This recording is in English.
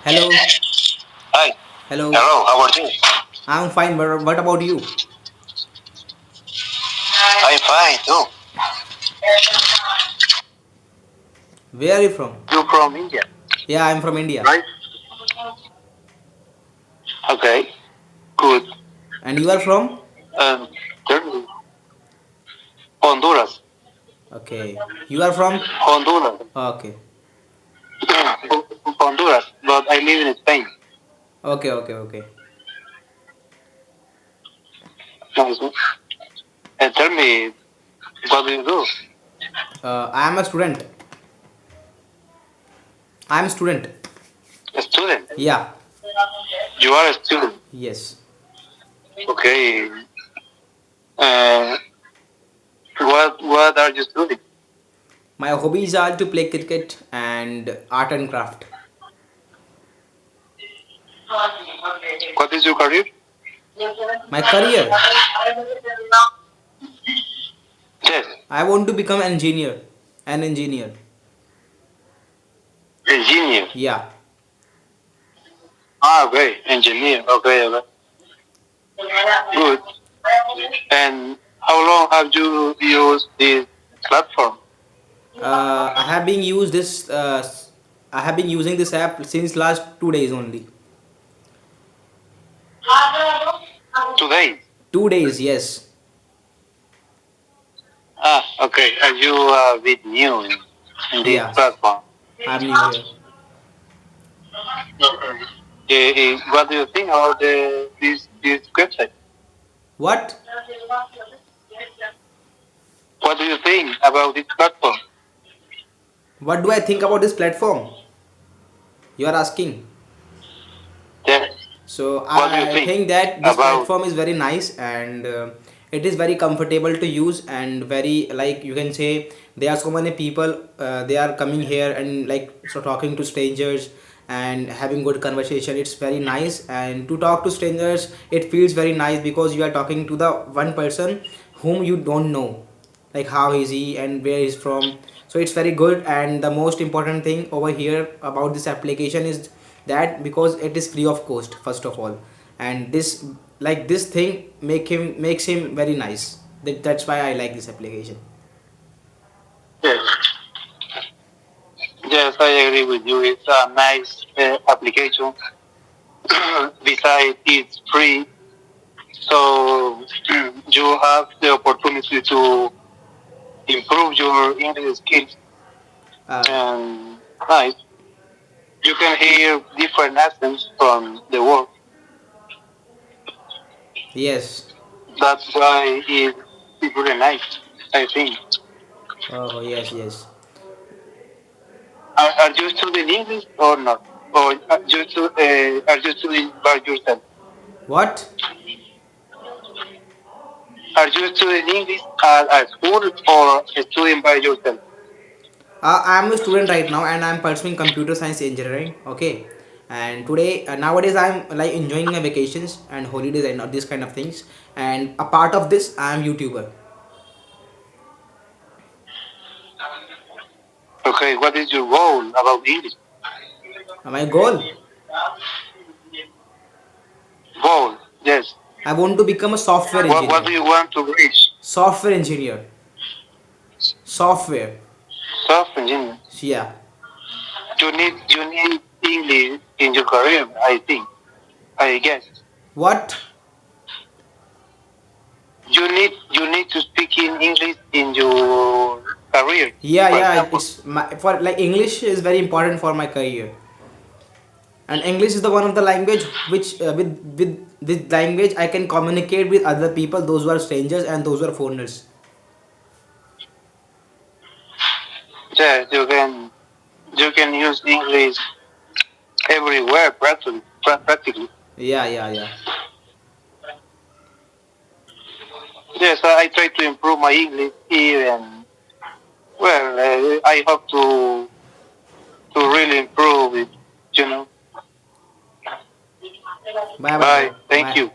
Hello, Hi. hello. Hello, how are you? I'm fine. What about you? I'm fine too. Where are you from? You from India, Yeah, I'm from India. right? Okay, good. And you are from? Um, tell Honduras. Okay. You are from? Honduras. Okay. Honduras, but I live in Spain. Okay, okay, okay. Nice. And tell me, what do you do? I am a student. I am a student. A student. Yeah. You are a student. Yes. Okay. Uh, what are you studying? My hobbies are to play cricket and art and craft. What is your career? My career, Yes, I want to become an engineer. An engineer. engineer. Yeah. Ah, okay, engineer. Okay, okay. Good. And how long have you used this platform? I have been used this. I have been using this app since last 2 days only. Today. 2 days. Yes. Ah, okay. Are you a bit new in this Yes. platform? I'm new here. What do you think about this website? What? What do you think about this platform? What do I think about this platform? You are asking. Yeah. So What do you I think think that this about? platform is very nice and it is very comfortable to use and very like you can say there are so many people they are coming here and like so talking to strangers and having good conversation. It's very nice and to talk to strangers it feels very nice because you are talking to the one person whom you don't know, like how is he and where he's from. So it's very good and the most important thing over here about this application is that because it is free of cost first of all, and this like this thing makes him very nice. That's why I like this application. Yes. Yes, I agree with you. It's a nice application. Besides, it's free, so you have the opportunity to improve your English skills. uh, And nice, you can hear different accents from the world. yes. That's why it's really nice, I think. Oh yes, yes. Are you studying English or not? Or are you studying by yourself? What? Are you studying English at school or studying by yourself? I'm a student right now and I'm pursuing computer science engineering. Okay, and today nowadays I'm like enjoying my vacations and holidays and all these kind of things, and a part of this I'm YouTuber. Okay, what is your goal about English? My goal, Goal, yes. I want to become a software What engineer. do you want to reach? Software engineer. Software. Software engineer. Yeah. You need English in your career, I think. I guess. What? You need to speak in English in your career, Yeah, for yeah. example. It's for like English is very important for my career, and English is the one of the language which with this language I can communicate with other people, those who are strangers and those who are foreigners. Yes, you can use English everywhere practically. Yeah, yeah, yeah. Yes, I try to improve my English here, and well, I hope to really improve it. You know. Bye, bye, Bye. bro. Thank Bye. you.